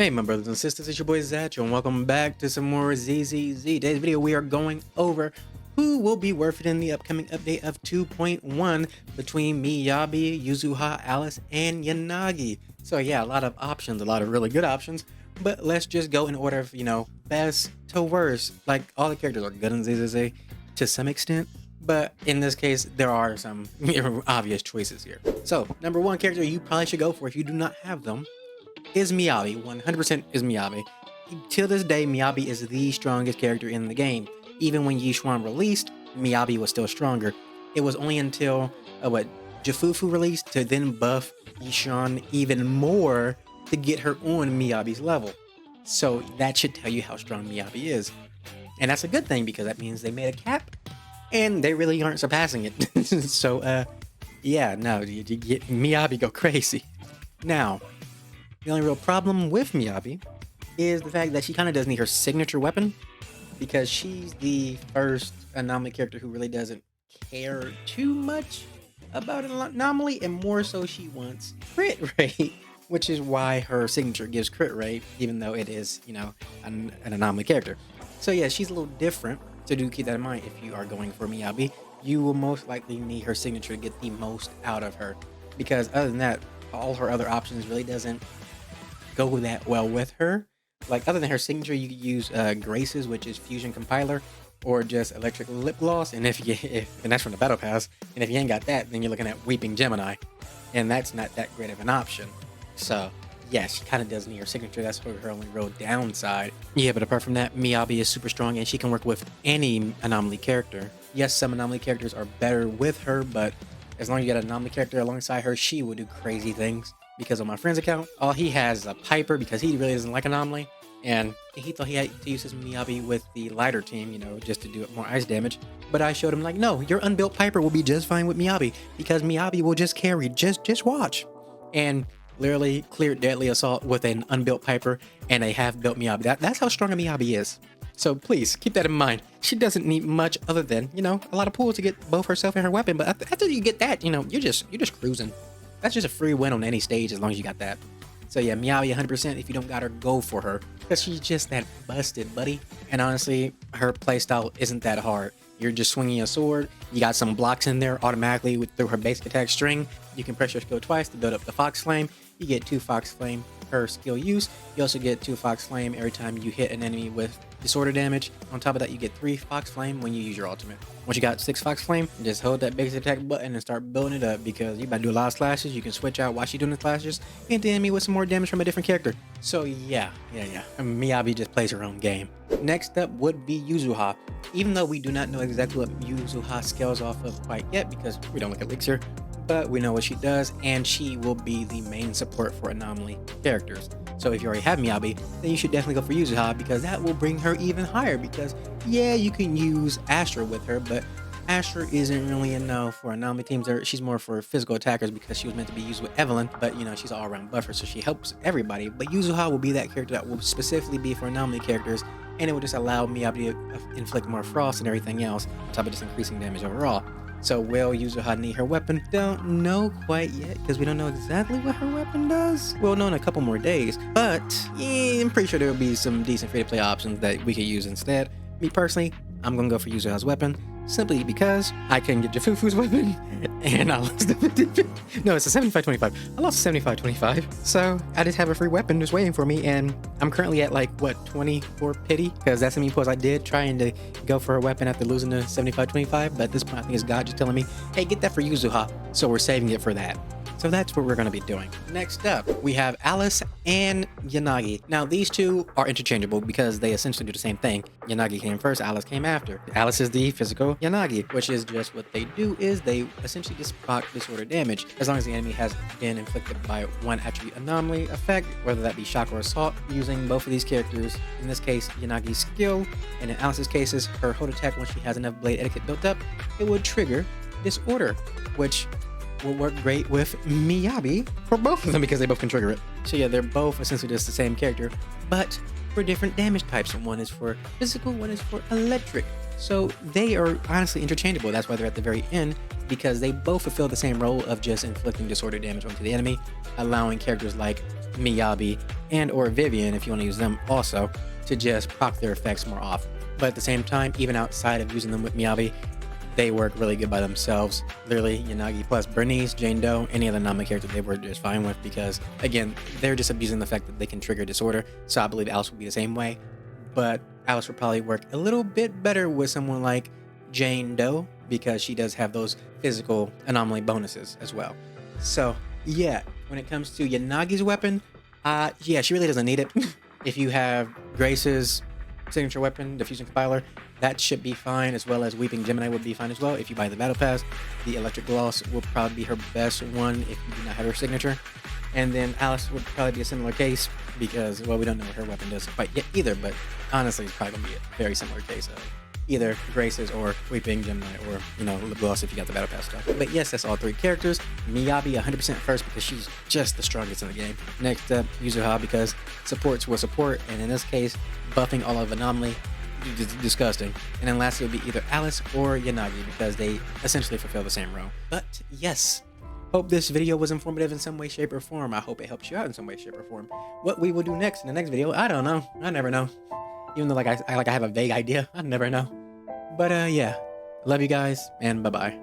Hey my brothers and sisters, it's your boy Zach and welcome back to some more ZZZ. Today's video we are going over who will be worth it in the upcoming update of 2.1 between Miyabi, Yuzuha, Alice, and Yanagi. So yeah, a lot of options, a lot of really good options, but let's just go in order of, best to worst. Like all the characters are good in ZZZ to some extent, but in this case, there are some obvious choices here. So number one character you probably should go for if you do not have them is Miyabi. 100% is Miyabi. Till this day, Miyabi is the strongest character in the game. Even when Yishuan released, Miyabi was still stronger. It was only until Jifufu released to then buff Yishuan even more to get her on Miyabi's level. So that should tell you how strong Miyabi is. And that's a good thing because that means they made a cap and they really aren't surpassing it. So yeah, no, you get Miyabi go crazy. Now, the only real problem with Miyabi is the fact that she kind of does need her signature weapon because she's the first anomaly character who really doesn't care too much about an anomaly, and more so she wants crit rate, which is why her signature gives crit rate, even though it is, an anomaly character. So yeah, she's a little different, so do keep that in mind if you are going for Miyabi. You will most likely need her signature to get the most out of her, because other than that, all her other options really doesn't go that well with her. Like other than her signature, you could use Grace's, which is Fusion Compiler, or just Electric Lip Gloss. And and that's from the Battle Pass. And if you ain't got that, then you're looking at Weeping Gemini, and that's not that great of an option. So yeah, she kind of does need her signature. That's her only real downside. Yeah, but apart from that, Miyabi is super strong and she can work with any anomaly character. Yes, some anomaly characters are better with her, but as long as you got an anomaly character alongside her, she will do crazy things. Because on my friend's account, all he has is a Piper because he really doesn't like anomaly, and he thought he had to use his Miyabi with the lighter team, just to do more ice damage. But I showed him like, no, your unbuilt Piper will be just fine with Miyabi because Miyabi will just carry. Just watch. And literally cleared Deadly Assault with an unbuilt Piper and a half-built Miyabi. That's how strong a Miyabi is. So please keep that in mind. She doesn't need much other than, a lot of pulls to get both herself and her weapon. But after you get that, you're just cruising. That's just a free win on any stage as long as you got that. So yeah, Miyabi 100%. If you don't got her, go for her. Because she's just that busted, buddy. And honestly, her playstyle isn't that hard. You're just swinging a sword. You got some blocks in there automatically through her basic attack string. You can press your skill twice to build up the Fox Flame. You get 2 Fox Flame per skill use. You also get 2 Fox Flame every time you hit an enemy with disorder damage. On top of that, you get 3 Fox Flame when you use your ultimate. Once you got 6 Fox Flame, just hold that basic attack button and start building it up because you about to do a lot of slashes. You can switch out while she's doing the slashes and the enemy with some more damage from a different character. So yeah. Miyabi just plays her own game. Next up would be Yuzuha. Even though we do not know exactly what Yuzuha scales off of quite yet because we don't look at leaks here, but we know what she does, and she will be the main support for anomaly characters. So if you already have Miyabi, then you should definitely go for Yuzuha because that will bring her even higher because, yeah, you can use Astra with her, but Astra isn't really enough for anomaly teams. She's more for physical attackers because she was meant to be used with Evelyn, but, she's an all-around buffer, so she helps everybody. But Yuzuha will be that character that will specifically be for anomaly characters, and it will just allow Miyabi to inflict more frost and everything else, on top of just increasing damage overall. So will Yuzuha need her weapon? Don't know quite yet because we don't know exactly what her weapon does. We'll know in a couple more days, but yeah, I'm pretty sure there will be some decent free-to-play options that we could use instead. Me personally, I'm gonna go for Yuzuha's weapon simply because I can get Jifufu's weapon and I lost the 50-50. No, it's a 75-25. I lost 75-25. So I just have a free weapon just waiting for me, and I'm currently at 24 pity because that's how many pulls I did trying to go for a weapon after losing the 75-25. But at this point, I think it's God just telling me, hey, get that for Yuzuha. So we're saving it for that. So that's what we're going to be doing. Next up, we have Alice and Yanagi. Now, these two are interchangeable because they essentially do the same thing. Yanagi came first, Alice came after. Alice is the physical Yanagi, which is just what they do is they essentially just proc disorder damage. As long as the enemy has been inflicted by one attribute anomaly effect, whether that be shock or assault, using both of these characters, in this case, Yanagi's skill, and in Alice's cases, her hold attack when she has enough blade etiquette built up, it would trigger disorder, which will work great with Miyabi for both of them because they both can trigger it. So yeah, they're both essentially just the same character, but for different damage types. One is for physical, one is for electric. So they are honestly interchangeable. That's why they're at the very end, because they both fulfill the same role of just inflicting disorder damage onto the enemy, allowing characters like Miyabi and or Vivian if you want to use them also to just proc their effects more often. But at the same time, even outside of using them with Miyabi, they work really good by themselves. Literally, Yanagi plus Bernice, Jane Doe, any other Nami character they were just fine with because, again, they're just abusing the fact that they can trigger disorder. So I believe Alice will be the same way. But Alice will probably work a little bit better with someone like Jane Doe because she does have those physical anomaly bonuses as well. So, yeah, when it comes to Yanagi's weapon, yeah, she really doesn't need it. If you have Grace's signature weapon, the Fusion Compiler, that should be fine, as well as Weeping Gemini would be fine as well. If you buy the Battle Pass, the Electric Gloss will probably be her best one if you do not have her signature. And then Alice would probably be a similar case because, well, we don't know what her weapon does quite yet either, but honestly, it's probably going to be a very similar case of either Grace's or Weeping Gemini or, you know, Lip Gloss if you got the Battle Pass stuff. But yes, that's all three characters. Miyabi 100% first because she's just the strongest in the game. Next up, Yuzuha because supports will support, and in this case, buffing all of Anomaly, disgusting. And then lastly would be either Alice or Yanagi because they essentially fulfill the same role. But yes, hope this video was informative in some way, shape, or form. I hope it helps you out in some way, shape, or form. What we will do next in the next video, I don't know. I never know. Even though I have a vague idea, I never know. But yeah, love you guys and bye-bye.